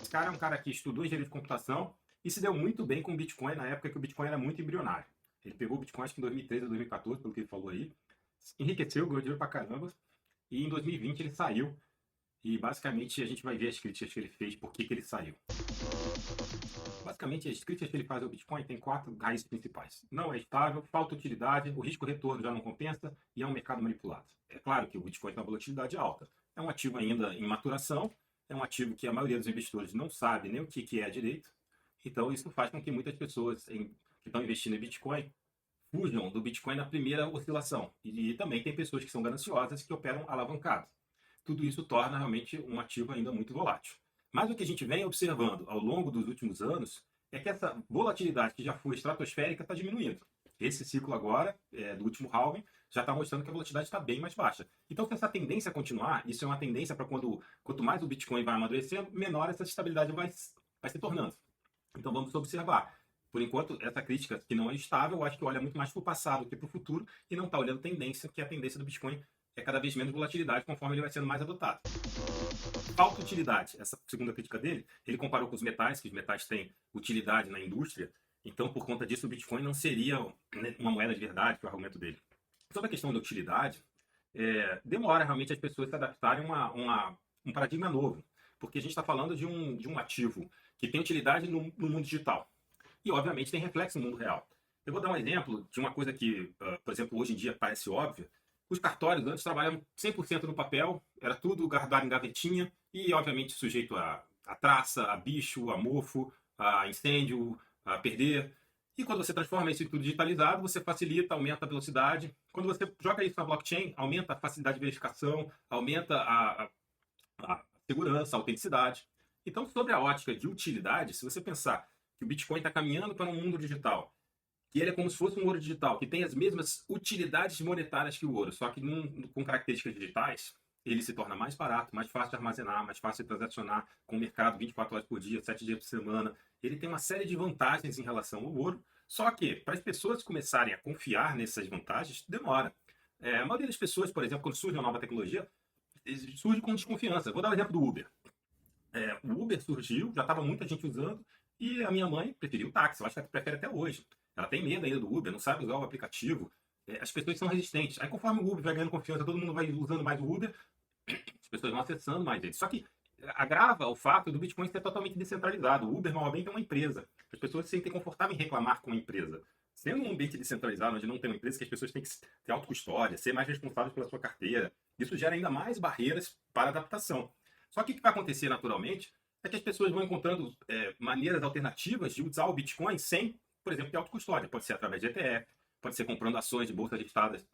Esse cara é um cara que estudou engenharia de computação e se deu muito bem com o Bitcoin na época que o Bitcoin era muito embrionário. Ele pegou o Bitcoin acho que em 2013 ou 2014, pelo que ele falou aí, enriqueceu, ganhou dinheiro pra caramba, e em 2020 ele saiu. E basicamente a gente vai ver as críticas que ele fez, por que ele saiu. Basicamente, as críticas que ele faz ao Bitcoin tem 4 raízes principais. Não é estável, falta utilidade, o risco-retorno já não compensa e é um mercado manipulado. É claro que o Bitcoin tem uma volatilidade alta. É um ativo ainda em maturação, é um ativo que a maioria dos investidores não sabe nem o que é direito. Então, isso faz com que muitas pessoas que estão investindo em Bitcoin fujam do Bitcoin na primeira oscilação. E também tem pessoas que são gananciosas que operam alavancados. Tudo isso torna realmente um ativo ainda muito volátil. Mas o que a gente vem observando ao longo dos últimos anos é que essa volatilidade que já foi estratosférica está diminuindo. Esse ciclo agora, do último halving, já está mostrando que a volatilidade está bem mais baixa. Então, se essa tendência continuar, isso é uma tendência para quanto mais o Bitcoin vai amadurecendo, menor essa estabilidade vai se tornando. Então, vamos observar. Por enquanto, essa crítica que não é estável, eu acho que olha muito mais para o passado do que para o futuro e não está olhando tendência, que a tendência do Bitcoin é cada vez menos volatilidade conforme ele vai sendo mais adotado. Falta utilidade. Essa segunda crítica dele, ele comparou com os metais, que os metais têm utilidade na indústria, então por conta disso o Bitcoin não seria uma moeda de verdade, que é o argumento dele. Sobre a questão da utilidade, demora realmente as pessoas se adaptarem a um paradigma novo, porque a gente está falando de um ativo que tem utilidade no mundo digital e obviamente tem reflexo no mundo real. Eu vou dar um exemplo de uma coisa que, por exemplo, hoje em dia parece óbvia. Os cartórios antes trabalhavam 100% no papel, era tudo guardado em gavetinha e, obviamente, sujeito a traça, a bicho, a mofo, a incêndio, a perder. E quando você transforma isso em tudo digitalizado, você facilita, aumenta a velocidade. Quando você joga isso na blockchain, aumenta a facilidade de verificação, aumenta a segurança, a autenticidade. Então, sobre a ótica de utilidade, se você pensar que o Bitcoin está caminhando para um mundo digital, que ele é como se fosse um ouro digital, que tem as mesmas utilidades monetárias que o ouro, só que com características digitais, ele se torna mais barato, mais fácil de armazenar, mais fácil de transacionar com o mercado 24 horas por dia, 7 dias por semana. Ele tem uma série de vantagens em relação ao ouro, só que para as pessoas começarem a confiar nessas vantagens, demora. A maioria das pessoas, por exemplo, quando surge uma nova tecnologia, surge com desconfiança. Vou dar o exemplo do Uber. O Uber surgiu, já estava muita gente usando, e a minha mãe preferiu o táxi, eu acho que ela prefere até hoje. Ela tem medo ainda do Uber, não sabe usar o aplicativo. As pessoas são resistentes. Aí conforme o Uber vai ganhando confiança, todo mundo vai usando mais o Uber, as pessoas vão acessando mais ele. Só que agrava o fato do Bitcoin ser totalmente descentralizado. O Uber normalmente é uma empresa. As pessoas se sentem confortáveis em reclamar com a empresa. Sendo um ambiente descentralizado, onde não tem uma empresa, que as pessoas têm que ter autocustódia, ser mais responsáveis pela sua carteira, isso gera ainda mais barreiras para adaptação. Só que o que vai acontecer naturalmente é que as pessoas vão encontrando maneiras alternativas de usar o Bitcoin sem, por exemplo, ter autocustódia. Pode ser através de ETF, pode ser comprando ações de bolsas listadas,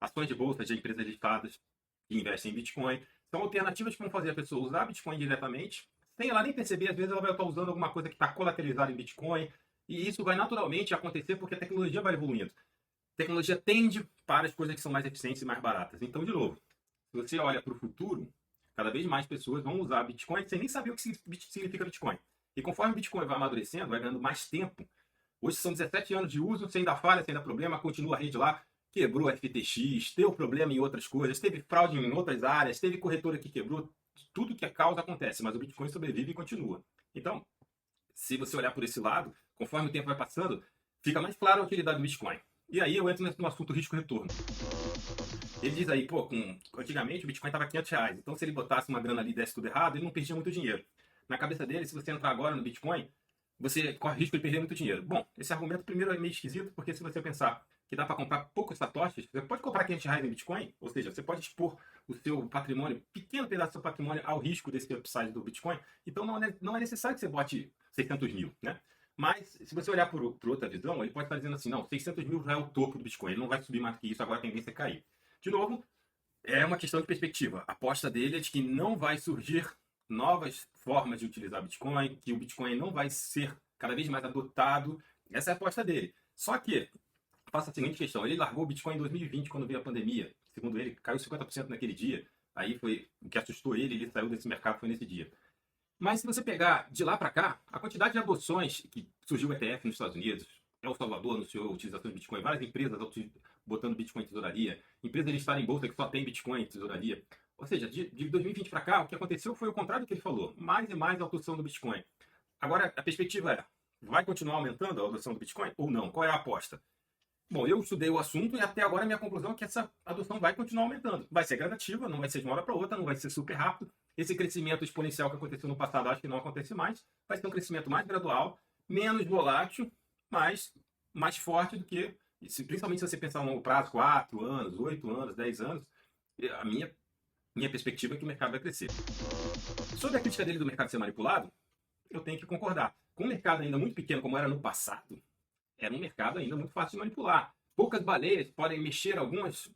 ações de bolsas de empresas listadas que investem em Bitcoin. São alternativas que vão fazer a pessoa usar Bitcoin diretamente, sem ela nem perceber. Às vezes ela vai estar usando alguma coisa que está colateralizada em Bitcoin, e isso vai naturalmente acontecer porque a tecnologia vai evoluindo. A tecnologia tende para as coisas que são mais eficientes e mais baratas. Então, de novo, se você olha para o futuro, cada vez mais pessoas vão usar Bitcoin sem nem saber o que significa Bitcoin. E conforme o Bitcoin vai amadurecendo, vai ganhando mais tempo. Hoje são 17 anos de uso, sem dar falha, sem dar problema, continua a rede lá, quebrou FTX, teve problema em outras coisas, teve fraude em outras áreas, teve corretora que quebrou, tudo que é causa acontece, mas o Bitcoin sobrevive e continua. Então, se você olhar por esse lado, conforme o tempo vai passando, fica mais clara a utilidade do Bitcoin. E aí eu entro no assunto risco-retorno. Ele diz aí, antigamente o Bitcoin estava R$ 500, então se ele botasse uma grana ali e desse tudo errado, ele não perdia muito dinheiro. Na cabeça dele, se você entrar agora no Bitcoin, você corre risco de perder muito dinheiro. Bom, esse argumento primeiro é meio esquisito, porque se você pensar que dá para comprar poucos satoshis, você pode comprar R$ 500 em Bitcoin, ou seja, você pode expor o seu patrimônio, pequeno pedaço do seu patrimônio, ao risco desse upside do Bitcoin. Então não é necessário que você bote 600 mil, né? Mas, se você olhar por outra visão, ele pode estar dizendo assim, não, 600 mil já é o topo do Bitcoin, ele não vai subir mais que isso, agora a tendência é cair. De novo, é uma questão de perspectiva. A aposta dele é de que não vai surgir novas formas de utilizar Bitcoin, que o Bitcoin não vai ser cada vez mais adotado. Essa é a aposta dele. Só que, faça a seguinte questão, ele largou o Bitcoin em 2020, quando veio a pandemia. Segundo ele, caiu 50% naquele dia. Aí foi o que assustou ele saiu desse mercado, foi nesse dia. Mas se você pegar de lá para cá, a quantidade de adoções que surgiu o ETF nos Estados Unidos, El Salvador anunciou a utilização de Bitcoin, várias empresas botando Bitcoin em tesouraria, empresas listadas em bolsa que só tem Bitcoin em tesouraria. Ou seja, de 2020 para cá, o que aconteceu foi o contrário do que ele falou. Mais e mais a adoção do Bitcoin. Agora, a perspectiva é, vai continuar aumentando a adoção do Bitcoin ou não? Qual é a aposta? Bom, eu estudei o assunto e até agora a minha conclusão é que essa adoção vai continuar aumentando. Vai ser gradativa, não vai ser de uma hora para outra, não vai ser super rápido. Esse crescimento exponencial que aconteceu no passado, acho que não acontece mais. Vai ser um crescimento mais gradual, menos volátil, mas mais forte do que, principalmente se você pensar no longo prazo, 4 anos, 8 anos, 10 anos, a minha perspectiva é que o mercado vai crescer. Sobre a crítica dele do mercado ser manipulado, eu tenho que concordar. Com um mercado ainda muito pequeno, como era no passado, era um mercado ainda muito fácil de manipular. Poucas baleias podem mexer algumas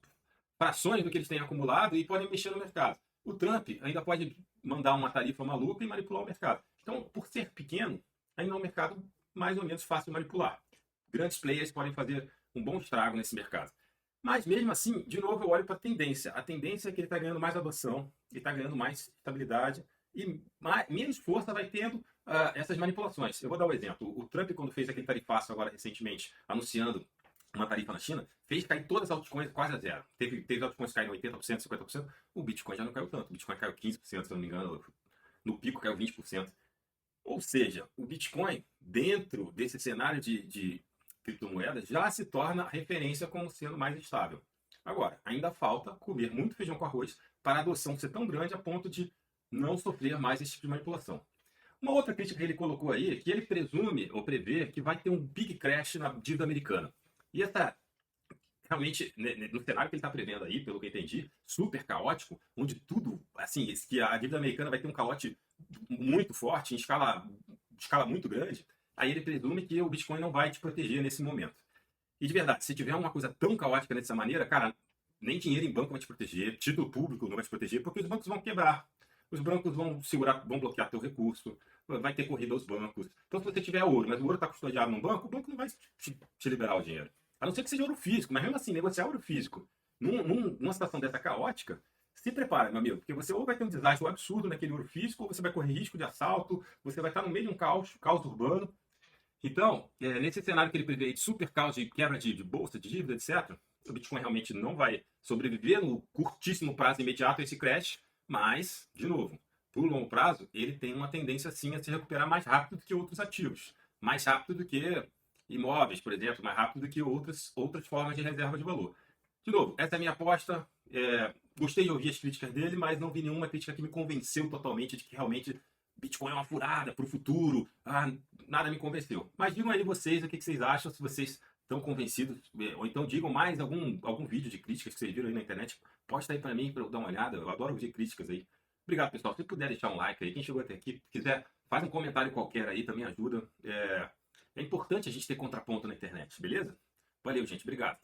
frações do que eles têm acumulado e podem mexer no mercado. O Trump ainda pode mandar uma tarifa maluca e manipular o mercado. Então, por ser pequeno, ainda é um mercado mais ou menos fácil de manipular. Grandes players podem fazer um bom estrago nesse mercado. Mas mesmo assim, de novo, eu olho para a tendência. A tendência é que ele está ganhando mais adoção, ele está ganhando mais estabilidade e menos força vai tendo essas manipulações. Eu vou dar um exemplo. O Trump, quando fez aquele tarifaço agora recentemente, anunciando uma tarifa na China, fez cair todas as altcoins quase a zero. Teve altcoins caindo 80%, 50%. O Bitcoin já não caiu tanto. O Bitcoin caiu 15%, se eu não me engano. No pico caiu 20%. Ou seja, o Bitcoin, dentro desse cenário de criptomoedas, já se torna referência como sendo mais estável. Agora, ainda falta comer muito feijão com arroz para a adoção ser tão grande a ponto de não sofrer mais esse tipo de manipulação. Uma outra crítica que ele colocou aí é que ele presume ou prevê que vai ter um big crash na dívida americana. E essa, realmente, no cenário que ele está prevendo aí, pelo que eu entendi, super caótico, onde tudo, assim, que a dívida americana vai ter um calote muito forte, em escala muito grande, aí ele presume que o Bitcoin não vai te proteger nesse momento. E de verdade, se tiver uma coisa tão caótica dessa maneira, cara, nem dinheiro em banco vai te proteger, título público não vai te proteger, porque os bancos vão quebrar. Os bancos vão segurar, vão bloquear teu recurso, vai ter corrida aos bancos. Então, se você tiver ouro, mas o ouro está custodiado num banco, o banco não vai te liberar o dinheiro. A não ser que seja ouro físico, mas mesmo assim, negociar ouro físico numa situação dessa caótica, se prepara, meu amigo, porque você ou vai ter um desastre absurdo naquele ouro físico, ou você vai correr risco de assalto, você vai estar no meio de um caos urbano. Então, nesse cenário que ele prevê de super caos de quebra de bolsa, de dívida, etc., o Bitcoin realmente não vai sobreviver no curtíssimo prazo imediato a esse crash, mas, de novo, por longo prazo, ele tem uma tendência sim a se recuperar mais rápido do que outros ativos, mais rápido do que imóveis, por exemplo, mais rápido do que outras formas de reserva de valor. De novo, essa é a minha aposta. Gostei de ouvir as críticas dele, mas não vi nenhuma crítica que me convenceu totalmente de que realmente Bitcoin é uma furada para o futuro. Nada me convenceu. Mas digam aí vocês o que vocês acham, se vocês estão convencidos, ou então digam mais algum vídeo de críticas que vocês viram aí na internet. Posta aí para mim para eu dar uma olhada. Eu adoro ouvir críticas aí. Obrigado, pessoal. Se puder deixar um like aí, quem chegou até aqui, quiser, faz um comentário qualquer aí, também ajuda. É importante a gente ter contraponto na internet, beleza? Valeu, gente. Obrigado.